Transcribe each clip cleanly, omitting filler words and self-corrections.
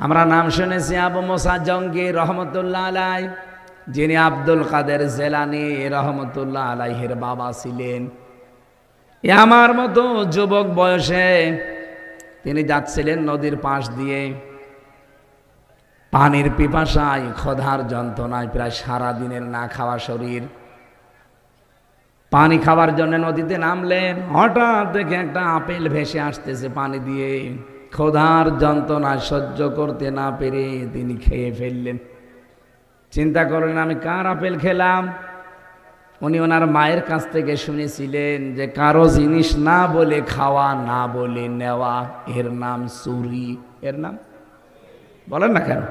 আমরা নাম শুনেছি আবু মুসা জঙ্গি রহমতুল্লাহ আলাই, যিনি আব্দুল কাদের জেলানি রহমতুল্লাহ আলাইহির বাবা ছিলেন। আমার মতো যুবক বয়সে তিনি যাচ্ছিলেন নদীর পাশ দিয়ে, পানির পিপাসায় ক্ষুধার যন্ত্রণায় প্রায় সারা দিনের না খাওয়া শরীর, পানি খাওয়ার জন্য নদীতে নামলেন। হঠাৎ দেখে একটা আপেল ভেসে আসতেছে পানি দিয়ে, ক্ষুধার যন্ত্রণা সহ্য করতে না পেরে তিনি খেয়ে ফেললেন। চিন্তা করলেন আমি কার আপেল খেলাম। উনি ওনার মায়ের কাছ থেকে শুনেছিলেন যে কারো জিনিস না বলে খাওয়া, না বলে নেওয়া, এর নাম চুরি। এর নাম বলেন না কেন?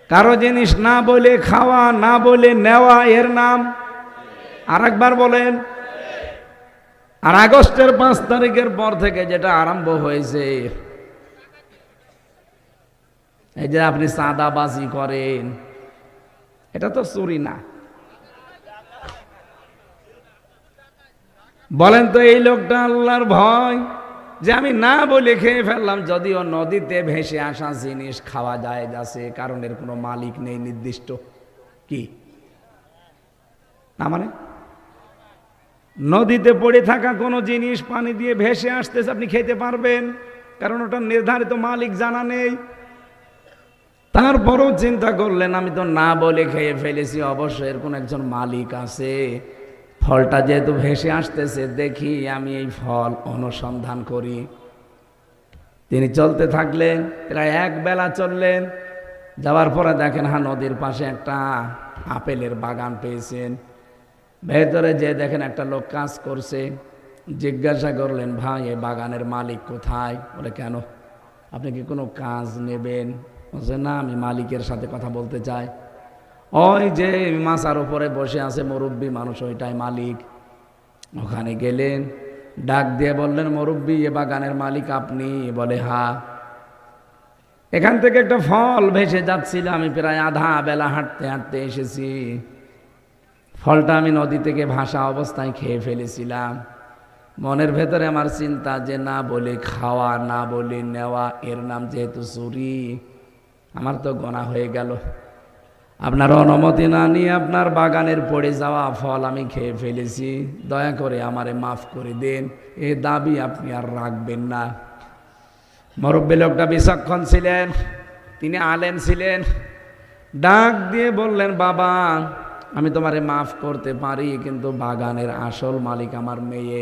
কারো জিনিস না বলে খাওয়া, না বলে নেওয়া, এর নাম আর একবার বলেন। আর আগস্টের 5 তারিখের পর থেকে যেটা আরম্ভ হয়েছে, এই যে আপনি চাঁদাবাজি করেন, এটা তো চুরি না। বলেন তো এই লোকটা আল্লাহর ভয় যে আমি না বলে খেয়ে ফেললাম, যদিও নদীতে ভেসে আসা জিনিস খাওয়া যায় যাচ্ছে, কারণ এর কোনো মালিক নেই নির্দিষ্ট। কি না মানে নদীতে পড়ে থাকা কোনো জিনিস পানি দিয়ে ভেসে আসতেছে, আপনি খেতে পারবেন, কারণ ওটা নির্ধারিত মালিক জানা নেই। তারপরও চিন্তা করলেন আমি তো না বলে খেয়ে ফেলেছি, অবশ্যই এর কোন একজন মালিক আছে। ফলটা যেহেতু ভেসে আসতেছে, দেখি আমি এই ফল অনুসন্ধান করি। তিনি চলতে থাকলেন, প্রায় এক বেলা চললেন। যাওয়ার পরে দেখেন নদীর পাশে একটা আপেলের বাগান পেয়েছেন। ভেতরে যে দেখেন একটা লোক কাজ করছে। জিজ্ঞাসা করলেন ভাই এই বাগানের মালিক কোথায়? বলে কেন, আপনি কি কোনো কাজ নেবেন? বলছে না, আমি মালিকের সাথে কথা বলতে চাই। ওই যে মাচার উপরে বসে আছে মুরব্বী মানুষ, ওইটাই মালিক। ওখানে গেলেন, ডাক দিয়ে বললেন মুরব্বী এ বাগানের মালিক আপনি? বলে হ্যাঁ। এখান থেকে একটা ফল ভেসে যাচ্ছিল, আমি প্রায় আধা বেলা হাঁটতে হাঁটতে এসেছি। ফলটা আমি নদী থেকে ভাসা অবস্থায় খেয়ে ফেলেছিলাম। মনের ভেতরে আমার চিন্তা যে না বলে খাওয়া, না বলে নেওয়া, এর নাম যেহেতু চুরি, আমার তো গোনা হয়ে গেল। আপনার অনুমতি না নিয়ে আপনার বাগানের পড়ে যাওয়া ফল আমি খেয়ে ফেলেছি, দয়া করে আমারে মাফ করে দেন। এ দাবি আপনি আর রাখবেন না। মুরব্বী লোকটা বিচক্ষণ ছিলেন, তিনি আলেম ছিলেন। ডাক দিয়ে বললেন বাবা আমি তোমারে মাফ করতে পারি, কিন্তু বাগানের আসল মালিক আমার মেয়ে।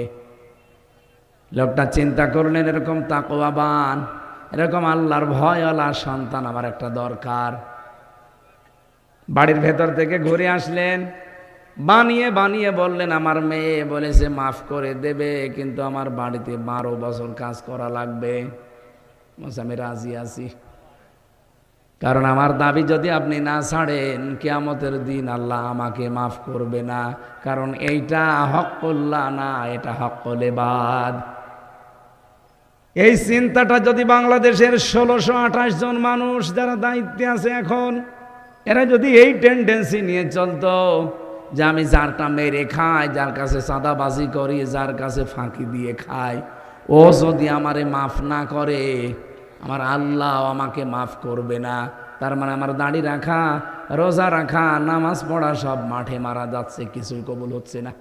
লোকটা চিন্তা করলেন এরকম তাকওয়াবান, এরকম আল্লাহর ভয়ওয়ালা সন্তান আমার একটা দরকার। বাড়ির ভেতর থেকে ঘুরে আসলেন, বানিয়ে বানিয়ে বললেন আমার মেয়ে বলেছে মাফ করে দেবে, কিন্তু আমার বাড়িতে 12 বছর কাজ করা লাগবে। আমি রাজি আছি, কারণ আমার দাবি যদি আপনি না ছাড়েন কিয়ামতের দিন আল্লাহ আমাকে মাফ করবে না, কারণ এইটা হক্কুল্লাহ না, এটা হক্কুল ইবাদ। এই চিন্তাটা যদি বাংলাদেশের 1628 জন মানুষ যারা দায়িত্বে আছে এখন, এরা যদি এই টেন্ডেন্সি নিয়ে চলতো যে আমি যারটা মেরে খাই, যার কাছে চাঁদাবাজি করি, যার কাছে ফাঁকি দিয়ে খাই, ও যদি আমারে মাফ না করে আমার আল্লাহ আমাকে মাফ করবে না। তার মানে আমার দাড়ি রাখা, রোজা রাখা, নামাজ পড়া সব মাঠে মারা যাচ্ছে, কিছুই কবুল হচ্ছে না।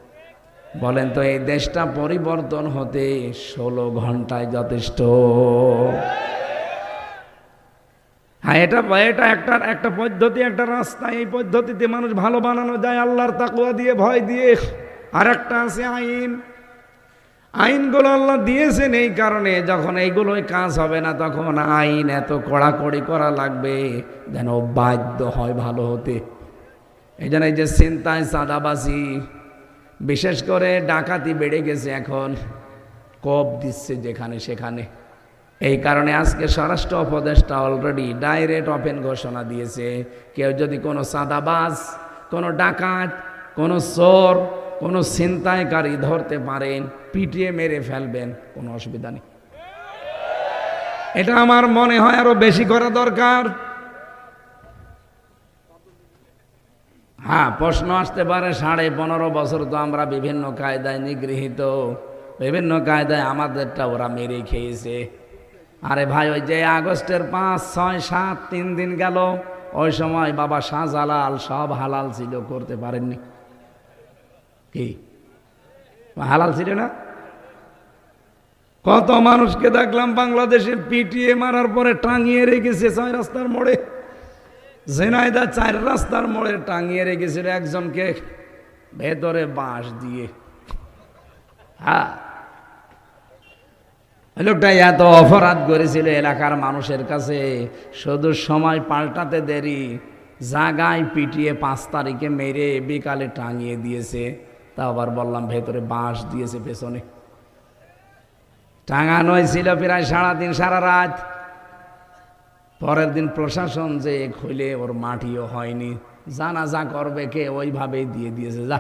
বলেন তো এই দেশটা পরিবর্তন হতে 16 ঘন্টায় যথেষ্ট? হ্যাঁ, এটা একটা পদ্ধতি, একটা রাস্তা। এই পদ্ধতিতে মানুষ ভালো বানানো যায় আল্লাহর তাকওয়া দিয়ে, ভয় দিয়ে। আর একটা আছে আইন। আইনগুলো আল্লাহ দিয়েছেন এই কারণে, যখন এইগুলোই কাজ হবে না তখন আইন এত কড়াকড়ি করা লাগবে যেন বাধ্য হয় ভালো হতে। এই জন্য এই যে ছিনতাই, চাঁদাবাজি, বিশেষ করে ডাকাতি বেড়ে গেছে এখন, কব দিচ্ছে যেখানে সেখানে। এই কারণে আজকে স্বরাষ্ট্র উপদেষ্টা অলরেডি ডাইরেক্ট ওপেন ঘোষণা দিয়েছে, কেউ যদি কোনো চাঁদাবাজ, কোনো ডাকাত, কোনো চোর, কোনো ছিনতাইকারী ধরতে পারেন, পিটিয়ে মেরে ফেলবেন, কোনো অসুবিধা নেই। এটা আমার মনে হয় আরো বেশি করা দরকার। হ্যাঁ, প্রশ্ন আসতে পারে 15.5 বছর তো আমরা বিভিন্ন কায়দায় নিগৃহীত, বিভিন্ন কায়দায় আমাদেরটা ওরা মেরে খেয়েছে। আরে ভাই, ওই যে আগস্টের 5, 6, 7 3 দিন গেল, ওই সময় বাবা শাহজালাল সব হালাল ছিল, করতে পারেননি। কি হালাল ছিল না? কত মানুষকে দেখলাম বাংলাদেশের পিটিয়ে মারার পরে টাঙিয়ে রেখেছে 6 রাস্তার মোড়ে। ঝিনাইদহ 4 রাস্তার মোড়ে টাঙিয়ে রেখেছিল একজনকে ভেতরে বাঁশ দিয়ে। হ্যাঁ, লোকটা এত অপরাধ করেছিল এলাকার মানুষের কাছে, শুধু সময় পাল্টাতে দেরি, জাগায় পিটিয়ে 5 তারিখে মেরে বিকালে টাঙিয়ে দিয়েছে। তা আবার বললাম ভেতরে বাঁশ দিয়েছে পেছনে। টাঙানো ছিল প্রায় সারাদিন সারা রাত। পরের দিন প্রশাসন যে খুলে ওর মাটিও হয়নি, জানাজা করবে কে, ওইভাবেই দিয়ে দিয়েছে। যা,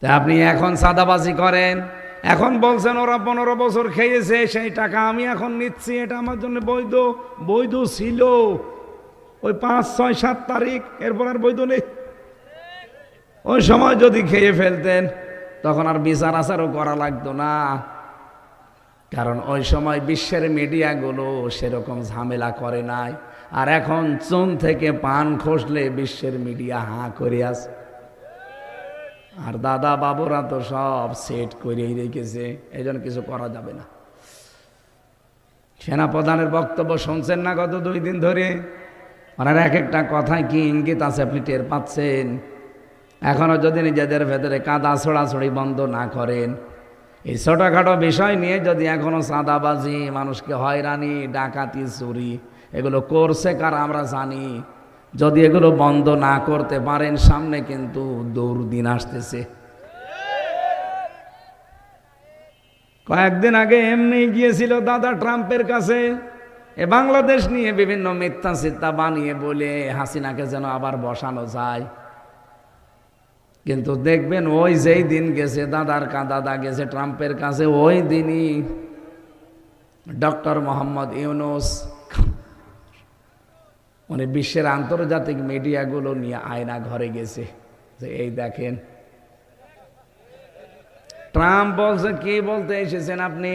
তা আপনি এখন সাদাবাজি করেন, এখন বলছেন ওরা 15 বছর খেয়েছে, সেই টাকা আমি এখন নিচ্ছি, এটা আমার জন্য বৈধ। বৈধ ছিল ওই 5, 6, 7 তারিখ, এরপর আর বৈধ নেই। ওই সময় যদি খেয়ে ফেলতেন তখন আর বিচার আচারও করা লাগতো না, কারণ ওই সময় বিশ্বের মিডিয়াগুলো সেরকম ঝামেলা করে নাই। আর এখন চুন থেকে পান খসলে বিশ্বের মিডিয়া হাঁ করে আছে। আর দাদা বাবুরা তো সব সেট করেই রেখেছে, এই জন্য কিছু করা যাবে না। সেনাপ্রধানের বক্তব্য শুনছেন না গত 2 দিন ধরে? ওনার এক একটা কথায় কি ইঙ্গিত আছে আপনি টের পাচ্ছেন? এখনো যদি নিজেদের ভেতরে কাদা ছোড়াছড়ি বন্ধ না করেন, এই ছোটোখাটো বিষয় নিয়ে যদি এখনো চাঁদাবাজি, মানুষকে হয়রানি, ডাকাতি, চুরি এগুলো করছে কারা আমরা জানি, যদি এগুলো বন্ধ না করতে পারেন সামনে কিন্তু দুর্দিন আসতেছে। কয়েকদিন আগে এমনি গিয়েছিল দাদা ট্রাম্পের কাছে, এ বাংলাদেশ নিয়ে বিভিন্ন মিথ্যা চিত্তা বানিয়ে বলে হাসিনাকে যেন আবার বসানো যায়। কিন্তু দেখবেন ওই যেই দিন গেছে দাদা গেছে ট্রাম্পের কাছে, ওই দিনই ডক্টর মোহাম্মদ ইউনূস উনি বিশ্বের আন্তর্জাতিক মিডিয়াগুলো নিয়ে আয়না ঘরে গেছে যে এই দেখেন ট্রাম্প বলছে, কি বলতে এসেছেন আপনি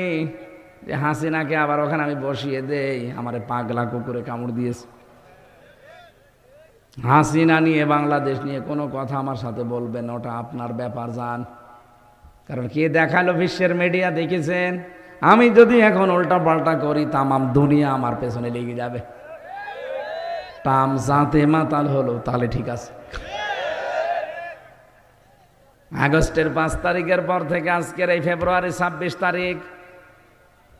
যে হাসিনাকে আবার ওখানে আমি বসিয়ে দেই, আমারে পাগলা কুকুরে কামড় দিয়েছে। হাসিনা নিয়ে বাংলাদেশ নিয়ে কোনো কথা আমার সাথে বলবেন, ওটা আপনার ব্যাপার, যান। কারণ কে দেখালো বিশ্বের মিডিয়া দেখেছেন? আমি যদি এখন উল্টা পাল্টা করি তামাম দুনিয়া আমার পেছনে লেগে যাবে। টাম জাতে মাতাল হলো তাহলে ঠিক আছে। আগস্টের 5 তারিখের পর থেকে আজকের এই ফেব্রুয়ারি 26 তারিখ,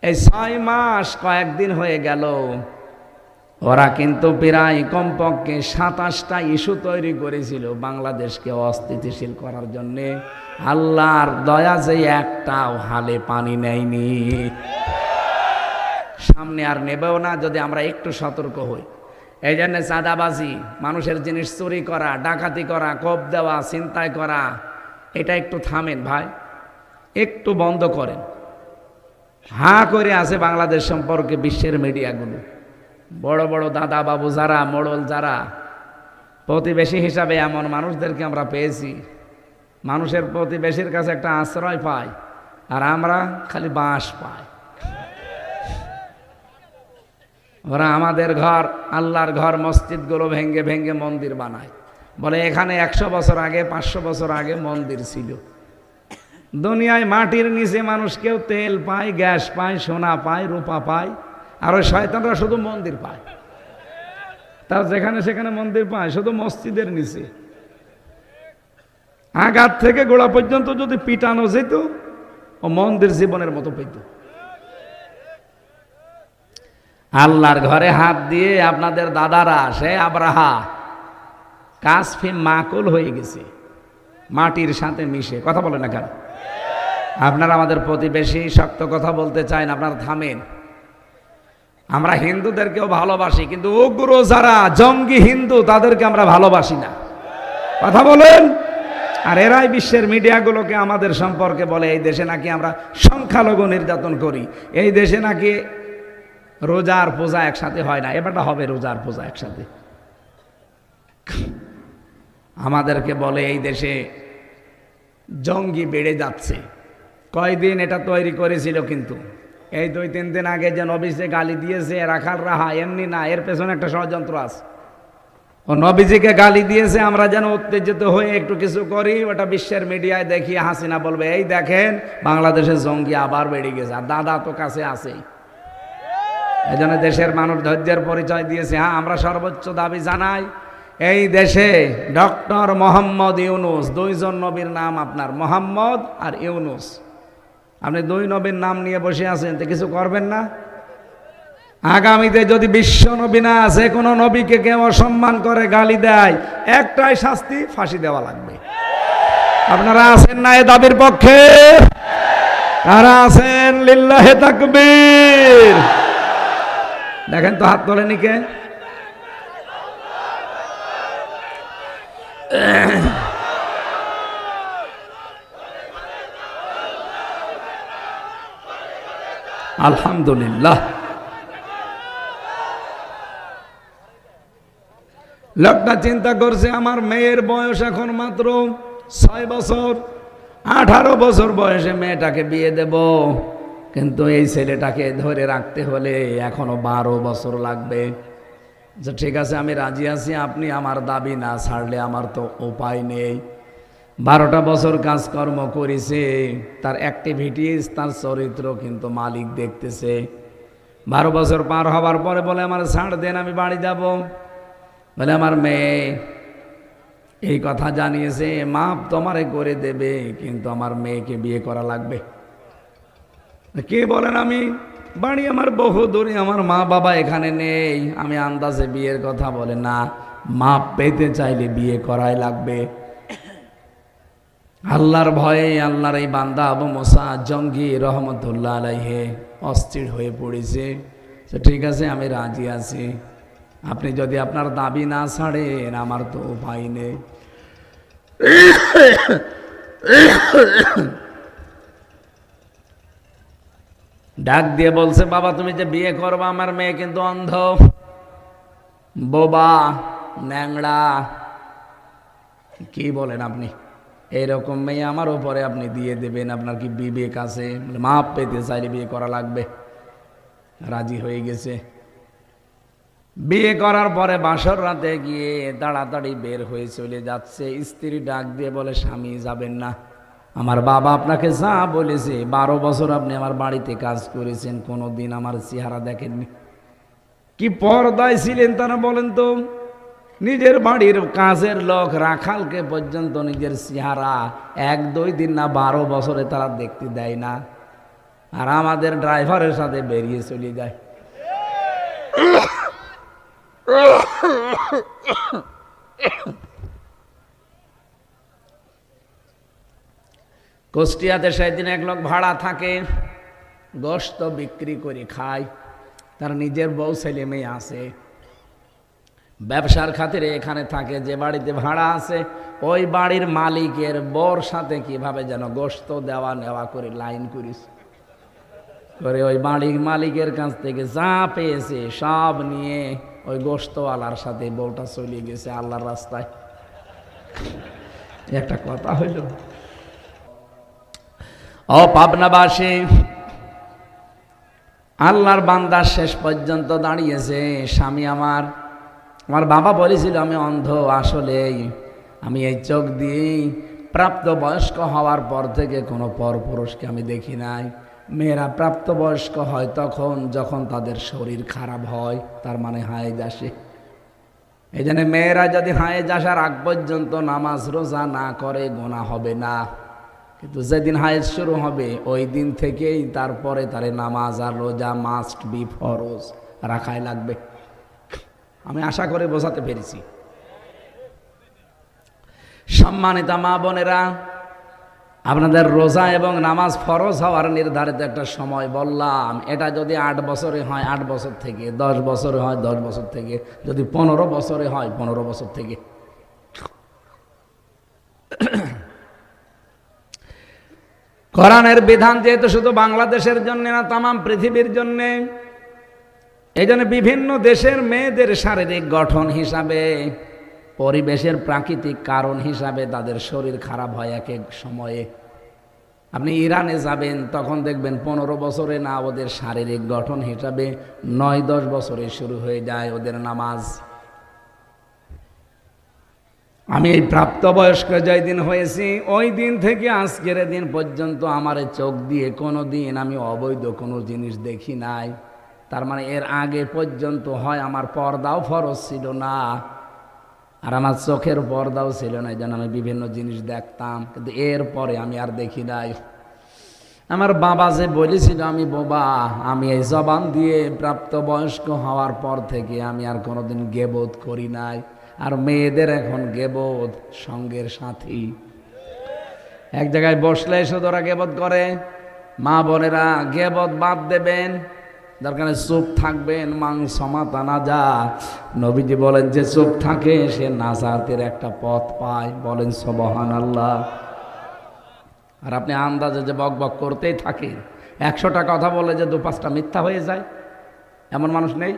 এই 6 মাস কয়েকদিন হয়ে গেল, ওরা কিন্তু প্রায় কমপক্ষে 27টা ইস্যু তৈরি করেছিল বাংলাদেশকে অস্থিতিশীল করার জন্যে। আল্লাহর দয়া যে একটাও হালে পানি নেয়নি, সামনে আর নেবেও না যদি আমরা একটু সতর্ক হই। এই জন্য চাঁদাবাজি, মানুষের জিনিস চুরি করা, ডাকাতি করা, কোপ দেওয়া, ছিনতাই করা, এটা একটু থামেন ভাই, একটু বন্ধ করেন। হাঁ করে আছে বাংলাদেশ সম্পর্কে বিশ্বের মিডিয়াগুলো। বড় বড় দাদা বাবু যারা, মোড়ল যারা, প্রতিবেশী হিসাবে এমন মানুষদেরকে আমরা পেয়েছি, মানুষের প্রতিবেশীর কাছে একটা আশ্রয় পাই, আর আমরা খালি বাঁশ পাই। ওরা আমাদের ঘর, আল্লাহর ঘর, মসজিদগুলো ভেঙ্গে ভেঙ্গে মন্দির বানায়, বলে এখানে 100 বছর আগে, 500 বছর আগে মন্দির ছিল। দুনিয়ায় মাটির নিচে মানুষ কেউ তেল পায়, গ্যাস পায়, সোনা পায়, রূপা পায়, আর ওই শয়তানরা শুধু মন্দির পায়। তার যেখানে সেখানে মন্দির পায়, শুধু মসজিদের নিচে। আঘাত থেকে গোড়া পর্যন্ত যদি পিটানো যেত, ও মন্দির জীবনের মতো পেত। আল্লাহর ঘরে হাত দিয়ে আপনাদের দাদারা, সে আব্রাহা, কাসফি মাকুল হয়ে গেছে, মাটির সাথে মিশে। কথা বলে না কেন? আপনারা আমাদের প্রতিবেশী, শক্ত কথা বলতে চান, আপনারা থামেন। আমরা হিন্দুদেরকেও ভালোবাসি, কিন্তু উগ্র যারা জঙ্গি হিন্দু তাদেরকে আমরা ভালোবাসি না। কথা বলেন। আর এরাই বিশ্বের মিডিয়াগুলোকে আমাদের সম্পর্কে বলে এই দেশে নাকি আমরা সংখ্যালঘু নির্যাতন করি, এই দেশে নাকি রোজার পূজা একসাথে হয় না। এবারটা হবে রোজার পূজা একসাথে। আমাদেরকে বলে এই দেশে জঙ্গি বেড়ে যাচ্ছে। কয়দিন এটা তৈরি করেছিল, কিন্তু এই 2-3 দিন আগে যে নবীকে গালি দিয়েছে রাখাল রাহা, এমনি না, এর পেছনে একটা ষড়যন্ত্র আছে। ও নবীজিকে গালি দিয়েছে, আমরা যেন উত্তেজিত হয়ে একটু কিছু করি, ওটা বিশ্বের মিডিয়ায় দেখি, হাসিনা বলবে এই দেখেন বাংলাদেশের জঙ্গি আবার বেড়ে গেছে, আর দাদা তো কাছে আছেই। এই জন্য দেশের মানুষ ধৈর্যের পরিচয় দিয়েছে। হ্যাঁ, আমরা সর্বোচ্চ দাবি জানাই, এই দেশে ডক্টর মোহাম্মদ ইউনুস, 2 জন নবীর নাম আপনার, মোহাম্মদ আর ইউনুস, আপনি 2 নবীর নাম নিয়ে বসে আছেন, তো কিছু করবেন না? আগামীতে যদি বিশ্ব নবী না আছে, কোনো নবীকে কেউ অসম্মান করে গালি দেয়, একটাই শাস্তি, ফাঁসি দেওয়া লাগবে। আপনারা আছেন না এ দাবির পক্ষে? কারা আছেন? লিল্লাহে তাকবীর। দেখেন তো হাত তোলেনি কে? আলহামদুলিল্লাহ। লোকটা চিন্তা করছে আমার মেয়ের বয়স এখন মাত্র 6 বছর, 18 বছর বয়সে মেয়েটাকে বিয়ে দেব, কিন্তু এই ছেলেটাকে ধরে রাখতে হলে এখনো 12 বছর লাগবে। যে ঠিক আছে, আমি রাজি আছি, আপনি আমার দাবি না ছাড়লে আমার তো উপায় নেই। 12টা বছর কাজকর্ম করেছে, তার অ্যাক্টিভিটিস, তার চরিত্র কিন্তু মালিক দেখতেছে। 12 বছর পার হবার পরে বলে আমার ছাড় দেন, আমি বাড়ি যাব। বলে আমার মেয়ে এই কথা জানিয়েছে, মাপ তোমারে করে দেবে, কিন্তু আমার মেয়েকে বিয়ে করা লাগবে। কে বলেন? আমি বাড়ি আমার বহু দূরে, আমার মা বাবা এখানে নেই, আমি আন্দাজে বিয়ের কথা বলে না, মাপ পেতে চাইলে বিয়ে করাই লাগবে। আল্লাহর ভয়ে আল্লাহর এই বান্দা আবু মুসা জঙ্গি রহমতুল্লাহ আলাইহি অস্থির হয়ে পড়েছে। ঠিক আছে, আমি রাজি আছি, আপনি যদি আপনার দাবি না ছাড়েন আমার তো উপায় নেই। ডাক দিয়ে বলছে, বাবা তুমি যে বিয়ে করবা, আমার মেয়ে কিন্তু অন্ধ, বোবা, ন্যাংড়া, কি বলেন আপনি? এইরকম মেয়ে আমার উপরে আপনি দিয়ে দেবেন? আপনার কি বিবেক আছে? মাপ পেতে চাইলে বিয়ে করা লাগবে। রাজি হয়ে গেছে। বিয়ে করার পরে বাসর রাতে গিয়ে তাড়াতাড়ি বের হয়ে চলে যাচ্ছে। স্ত্রী ডাক দিয়ে বলে, স্বামী যাবেন না, আমার বাবা আপনাকে যা বলেছে, 12 বছর আপনি আমার বাড়িতে কাজ করেছেন, কোনোদিন আমার চেহারা দেখেননি। কি পর্দায় ছিলেন তারা বলেন তো? নিজের বাড়ির কাজের লোক রাখালকে পর্যন্ত নিজের চেহারা 1-2 দিন না 12 বছরে তারা দেখতে দেয় না, আর আমাদের ড্রাইভারের সাথে বেরিয়ে চলে যায়। কুষ্টিয়াতে সেদিন এক লোক ভাড়া থাকে, গোশত বিক্রি করে খায়, তার নিজের বউ ছেলে মেয়ে আছে, ব্যবসার খাতিরে এখানে থাকে। যে বাড়িতে ভাড়া আছে ওই বাড়ির মালিকের বউর সাথে কিভাবে যেন গোশত দেওয়া নেওয়া করে লাইন করিস করে ওই বাড়ির মালিকের কাছ থেকে যা পেয়েছে সব নিয়ে ওই গোশতওয়ালার সাথে বউটা চলে গেছে আল্লাহর রাস্তায়। একটা কথা হইল। ও পাবনাবাসী, আল্লাহর বান্দা শেষ পর্যন্ত দাঁড়িয়েছে। স্বামী আমার বাবা বলেছিল আমি অন্ধ, আসলে আমি এই চোখ দিয়েই প্রাপ্ত বয়স্ক হওয়ার পর থেকে কোনো পরপুরুষকে আমি দেখি নাই। মেয়েরা প্রাপ্তবয়স্ক হয় তখন যখন তাদের শরীর খারাপ হয়, তার মানে হায়েজ আসে। এই জন্য মেয়েরা যদি হায়েজ আসার আগ পর্যন্ত নামাজ রোজা না করে গুনাহ হবে না, কিন্তু যেদিন হায়েজ শুরু হবে ওই দিন থেকেই তারপরে তারে নামাজ আর রোজা মাস্ট বি ফরজ রাখাই লাগবে। আমি আশা করে বোঝাতে পেরেছি। সম্মানিতা মা বোনেরা, আপনাদের রোজা এবং নামাজ ফরজ হওয়ার নির্ধারিত একটা সময় বললাম, এটা যদি 8 বছরে হয় 8 বছর থেকে, 10 বছরে হয় 10 বছর থেকে, যদি 15 বছরে হয় 15 বছর থেকে। কোরআনের বিধান যেহেতু শুধু বাংলাদেশের জন্য না, তামাম পৃথিবীর জন্য, এই জন্য বিভিন্ন দেশের মেয়েদের শারীরিক গঠন হিসাবে, পরিবেশের প্রাকৃতিক কারণ হিসাবে তাদের শরীর খারাপ হয় এক এক সময়ে। আপনি ইরানে যাবেন, তখন দেখবেন 15 বছরে না ওদের শারীরিক গঠন হিসাবে 9-10 বছরে শুরু হয়ে যায় ওদের নামাজ। আমি এই প্রাপ্তবয়স্ক যেই দিন হয়েছি ওই দিন থেকে আজকের দিন পর্যন্ত আমার চোখ দিয়ে কোনো দিন আমি অবৈধ কোনো জিনিস দেখি নাই। তার মানে এর আগে পর্যন্ত হয় আমার পর্দাও ফরজ ছিল না, আর আমার চোখের পর্দাও ছিল না, যেন আমি বিভিন্ন জিনিস দেখতাম, কিন্তু এরপরে আমি আর দেখি নাই। আমার বাবা যে বলেছিল আমি বোবা, আমি এই জবান দিয়ে প্রাপ্তবয়স্ক হওয়ার পর থেকে আমি আর কোনোদিন গেবোধ করি নাই। আর মেয়েদের এখন গেবোধ সঙ্গের সাথী, এক জায়গায় বসলে শুধু ওরা গেবোধ করে। মা বোনেরা গেবোধ বাদ দেবেন, দরকার চুপ থাকবেন। মাংস মাতা না যা, নবীজি বলেন যে চুপ থাকে সে নাজাতের একটা পথ পায়। বলেন সুবহানাল্লাহ। আর আপনি আন্দাজে যে বক বক করতেই থাকেন, 100টা কথা বলে যে 2-5টা মিথ্যা হয়ে যায়, এমন মানুষ নেই।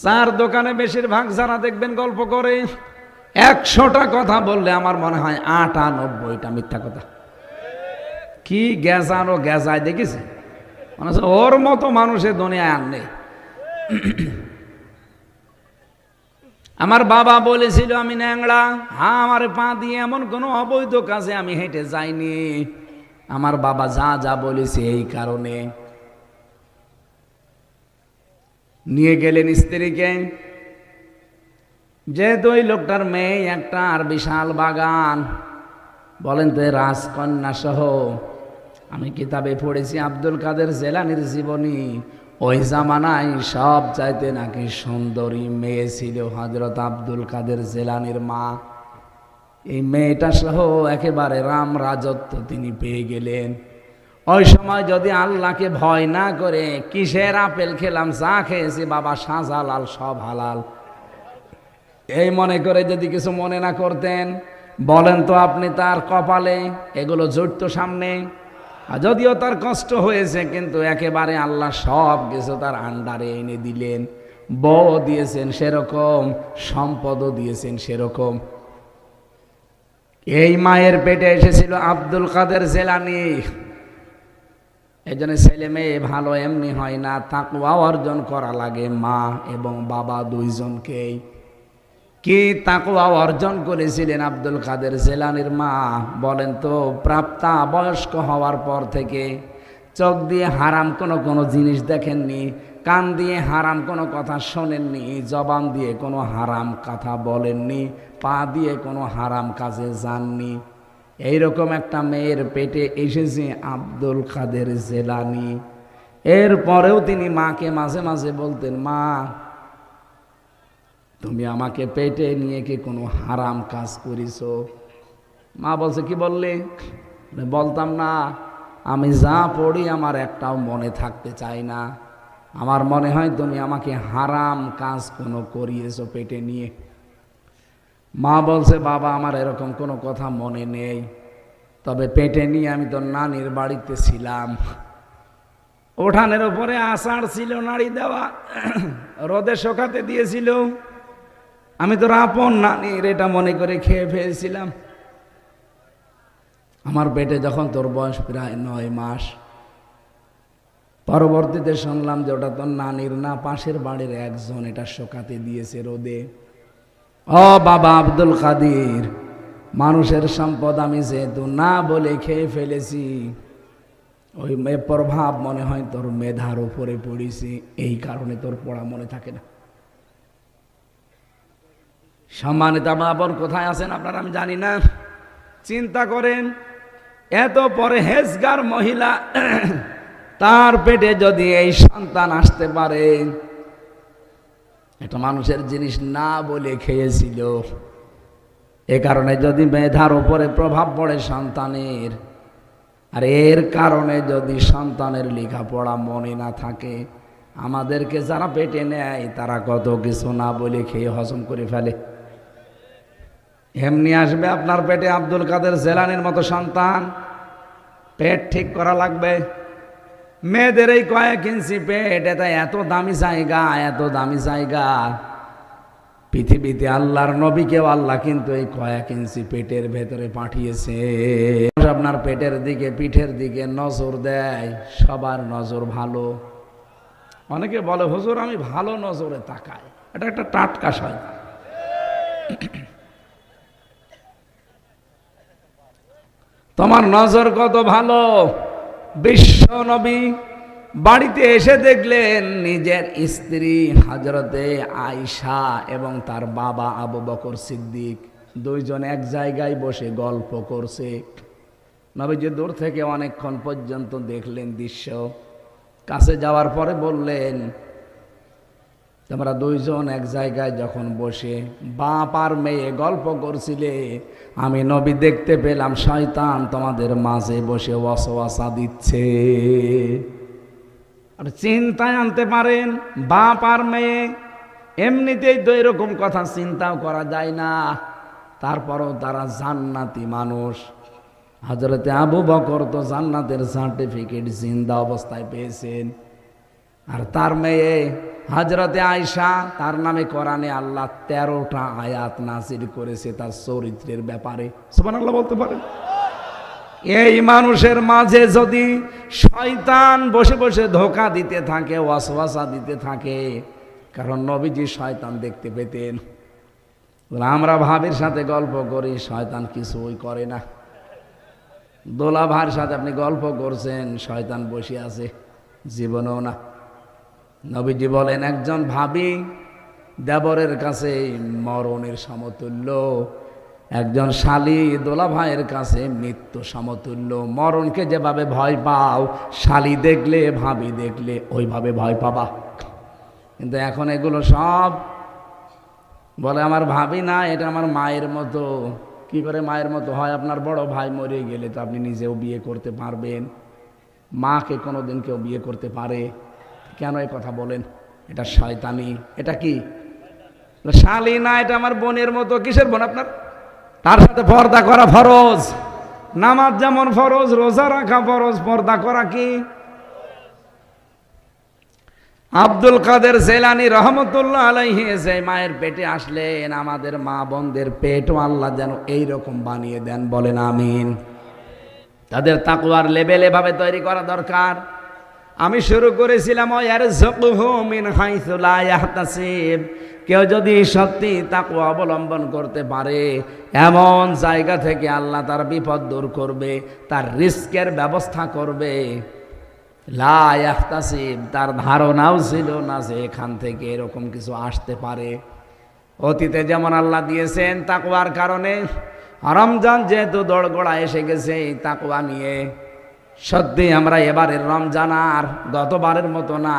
চার দোকানে বেশিরভাগ যারা দেখবেন গল্প করে, 100টা কথা বললে আমার মনে হয় 98টা মিথ্যা কথা। কি গেজানো গেজায় দেখেছি, মানে ওর মতো মানুষের দুনিয়ায় আর নেই। আমার বাবা বলেছিল আমি ন্যাংড়া, হ্যাঁ আমার পা দিয়ে এমন কোনো অবৈধ কাজে আমি হেঁটে যাইনি। আমার বাবা যা যা বলেছে এই কারণে। নিয়ে গেলেন স্ত্রীকে, যেহেতু ওই লোকটার মেয়ে একটা আর বিশাল বাগান, বলেন তো রাজকন্যা সহ। আমি কিতাবে পড়েছি আব্দুল কাদের জেলানির জীবনী, ওই জামানায় সব চাইতে নাকি সুন্দরী মেয়ে ছিল হযরত আব্দুল কাদের জেলানির মা। এই মেয়েটা সহ একেবারে রাম রাজত্ব তিনি পেয়ে গেলেন। ওই সময় যদি আল্লাহকে ভয় না করে, কিসের আপেল খেলাম, চা খেয়েছি বাবা শাহজালাল সব হালাল, এই মনে করে যদি কিছু মনে না করতেন, বলেন তো আপনি তার কপালে এগুলো জড়িত সামনে। যদিও তার কষ্ট হয়েছে, কিন্তু একেবারে আল্লাহ সব কিছু তার আন্ডারে এনে দিলেন। বউ দিয়েছেন সেরকম, সম্পদও দিয়েছেন সেরকম। এই মায়ের পেটে এসেছিল আব্দুল কাদের জেলানি। এই জন্য ছেলে মেয়ে ভালো এমনি হয় না, তাকওয়া অর্জন করা লাগে মা এবং বাবা দুইজনকেই। কি তাকওয়া অর্জন করেছিলেন আব্দুল কাদের জেলানির মা, বলেন তো? প্রাপ্তা বয়স্ক হওয়ার পর থেকে চোখ দিয়ে হারাম কোনো জিনিস দেখেননি, কান দিয়ে হারাম কোনো কথা শোনেননি, জবান দিয়ে কোনো হারাম কথা বলেননি, পা দিয়ে কোনো হারাম কাজে যাননি। এইরকম একটা মেয়ের পেটে এসেছে আব্দুল কাদের জেলানি। এরপরেও তিনি মাকে মাঝে মাঝে বলতেন, মা তুমি আমাকে পেটে নিয়ে কি কোনো হারাম কাজ করিছো? মা বলছে, কি বললে? বলতাম না, আমি যা পড়ি আমার একটাও মনে থাকতে চাই না, আমার মনে হয় তুমি আমাকে হারাম কাজ কোনো করিয়েছো পেটে নিয়ে। মা বলছে, বাবা আমার এরকম কোনো কথা মনে নেই, তবে পেটে নিয়ে আমি তো নানির বাড়িতে ছিলাম, উঠানের উপরে আষাঢ় ছিল নাড়ি দেওয়া, রোদে শুকাতে দিয়েছিল, আমি তোর আপন নানির এটা মনে করে খেয়ে ফেলছিলাম। আমার পেটে যখন তোর বয়স প্রায় 9 মাস, পরবর্তীতে শুনলাম যে ওটা তোর নানির না, পাশের বাড়ির একজন এটা শুকাতে দিয়েছে রোদে। ও বাবা আব্দুল কাদের, মানুষের সম্পদ আমি যেহেতু না বলে খেয়ে ফেলেছি, ওই প্রভাব মনে হয় তোর মেধার উপরে পড়েছে, এই কারণে তোর পড়া মনে থাকে না। সম্মানিত মা বোন কোথায় আছেন আপনারা আমি জানি না। চিন্তা করেন, এত পরহেজগার মহিলা, তার পেটে যদি এই সন্তান আসতে পারে, এটা মানুষের জিনিস না বলে খেয়েছিল, এ কারণে যদি মেধার উপরে প্রভাব পড়ে সন্তানের, আর এর কারণে যদি সন্তানের লেখাপড়া মনে না থাকে, আমাদেরকে যারা পেটে নেয় তারা কত কিছু না বলে খেয়ে হজম করে ফেলে। এমনি আসবে আপনার পেটে আব্দুল কাদের জেলানির মতো সন্তান, পেট ঠিক করা লাগবে। মেয়েদের এই কয়েক ইঞ্চি পেট, এটা এত দামি জায়গা, এত দামি জায়গা। পৃথিবীতে আল্লাহর নবীকেও আল্লাহ কিন্তু এই কয়েক ইঞ্চি পেটের ভেতরে পাঠিয়েছে। আপনার পেটের দিকে পিঠের দিকে নজর দেয়, সবার নজর ভালো। অনেকে বলে হুজুর আমি ভালো নজরে তাকাই, এটা একটা টাটকা শয়তান। তোমার নজর কত ভালো। বিশ্ব নবী বাড়িতে এসে দেখলেন নিজের স্ত্রী হযরতে আয়েশা এবং তার বাবা আবু বকর সিদ্দিক দুইজন এক জায়গায় বসে গল্প করছে। নবীজি দূর থেকে অনেকক্ষণ পর্যন্ত দেখলেন দৃশ্য। কাছে যাওয়ার পরে বললেন, তোমরা দুইজন এক জায়গায় যখন বসে বাপ আর মেয়ে গল্প করছিলে, আমি নবী দেখতে পেলাম শয়তান তোমাদের মাঝে বসে ওয়াসওয়াসা দিচ্ছে। আর চিন্তায় আনতে পারেন, বাপ আর মেয়ে এমনিতেই তো এরকম কথা চিন্তাও করা যায় না, তারপরও তারা জান্নাতি মানুষ। হযরতে আবু বকর তো জান্নাতের সার্টিফিকেট জিন্দা অবস্থায় পেয়েছেন, আর তার মেয়ে হযরতে আয়েশা, তার নামে কোরআনে আল্লাহ 13টা আয়াত নাযিল করেছে তার চরিত্রের ব্যাপারে। সুবহানাল্লাহ বলতে পারেন। এই মানুষের মাঝে যদি শয়তান বসে বসে ধোঁকা দিতে থাকে, ওয়াসওয়াসা দিতে থাকে, কারণ নবীজি শয়তান দেখতে পেতেন। আমরা ভাবির সাথে গল্প করি, শয়তান কিছুই করে না। দোলা ভাইয়ের সাথে আপনি গল্প করছেন, শয়তান বসে আছে, জীবনেও না। নবীজি বলেন একজন ভাবি দেবরের কাছে মরণের সমতুল্য, একজন শালী দোলা ভাইয়ের কাছে মৃত্যু সমতুল্য। মরণকে যেভাবে ভয় পাও, শালী দেখলে ভাবি দেখলে ওইভাবে ভয় পাবা। কিন্তু এখন এগুলো সব বলে আমার ভাবি না, এটা আমার মায়ের মতো। কি করে মায়ের মতো হয়? আপনার বড় ভাই মরে গেলে তো আপনি নিজেও বিয়ে করতে পারবেন, মাকে কোনোদিন কেউ বিয়ে করতে পারে? কেন এই কথা বলেন? এটা শয়তানি। এটা কি শালী না, এটা আমার বোনের মতো। কিসের বোন আপনার? তার সাথে পর্দা করা ফরজ। নামাজ যেমন ফরজ, রোজা রাখা ফরজ, পর্দা করা কি? আব্দুল কাদের জেলানী রহমতুল্লাহ আলাইহি যে মায়ের পেটে আসলেন, আমাদের মা বোনদের পেটও আল্লাহ যেন এইরকম বানিয়ে দেন, বলেন আমিন। তাদের তাকওয়ার লেভেল এভাবে তৈরি করা দরকার। আমি শুরু করেছিলাম ইয়ারযুকুহু মিন হাইসু লা ইয়াহতাসিব। কেউ যদি সত্যি তাকওয়া অবলম্বন করতে পারে, এমন জায়গা থেকে আল্লাহ তার বিপদ দূর করবে, তার রিস্কের ব্যবস্থা করবে। লা ইয়াহতাসিব, তার ধারণাও ছিল না যে এখান থেকে এরকম কিছু আসতে পারে। অতীতে যেমন আল্লাহ দিয়েছেন তাকওয়ার কারণে। রমজান যেহেতু দোড়গোড়া এসে গেছে তাকওয়া নিয়ে, সত্যি আমরা এবারের রমজান আর গতবারের মতো না,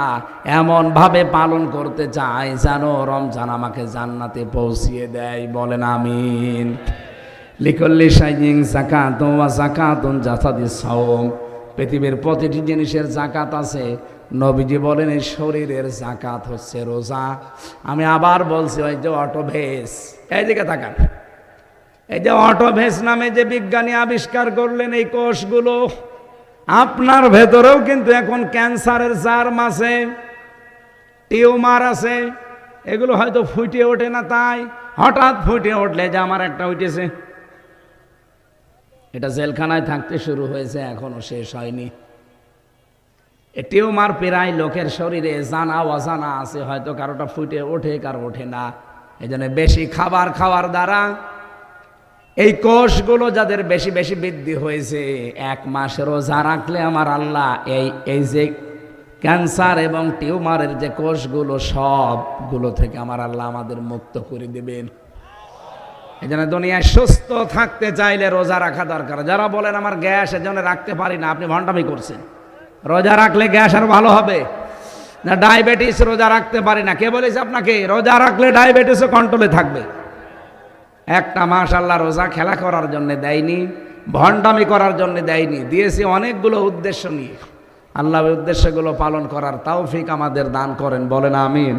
এমন ভাবে পালন করতে চাই যেন রমজান আমাকে জান্নাতে পৌঁছিয়ে দেয়, বলেন আমিন। লিকুল্লি শাইইন যাকাতুন ওয়া যাকাতুন জাসাদিস সাওম। পৃথিবীর প্রতিটি জিনিসের জাকাত আছে। নবীজি বলেন এই শরীরের জাকাত হচ্ছে রোজা। আমি আবার বলছি, ওই যে অটোভেস, এইদিকে তাকান, এই যে অটোভেস নামে যে বিজ্ঞানী আবিষ্কার করলেন এই কোষগুলো, আপনার ভেতরেও কিন্তু এখন ক্যান্সারের জার্ম আছে, টিউমার আছে। এগুলো হয়তো ফুটে ওঠে না, তাই হঠাৎ ফুটে উঠলে যে আমার একটা উঠেছে, এটা জেলখানায় থাকতে শুরু হয়েছে, এখনো শেষ হয়নি। এ টিউমার প্রায় লোকের শরীরে জানা অজানা আছে, হয়তো কারোটা ফুটে ওঠে, কারো ওঠে না। এই জন্য বেশি খাবার খাওয়ার দ্বারা এই কোষগুলো যাদের বেশি বেশি বৃদ্ধি হয়েছে, 1 মাস রোজা রাখলে আমার আল্লাহ এই যে ক্যান্সার এবং টিউমারের যে কোষগুলো, সবগুলো থেকে আমার আল্লাহ আমাদের মুক্ত করে দেবেন। এই জন্য দুনিয়ায় সুস্থ থাকতে চাইলে রোজা রাখা দরকার। যারা বলেন আমার গ্যাস, এজন্য রাখতে পারি না, আপনি ভণ্ডামি করছেন। রোজা রাখলে গ্যাস আর ভালো হবে না। ডায়াবেটিস রোজা রাখতে পারি না, কে বলেছে আপনাকে? রোজা রাখলে ডায়াবেটিসও কন্ট্রোলে থাকবে। একটা মাস আল্লাহ রোজা খেলা করার জন্য দেয়নি, ভণ্ডামি করার জন্য দেয়নি, দিয়েছি অনেকগুলো উদ্দেশ্য নিয়ে। আল্লাহ উদ্দেশ্যগুলো পালন করার তৌফিক আমাদের দান করেন, বলেন আমিন।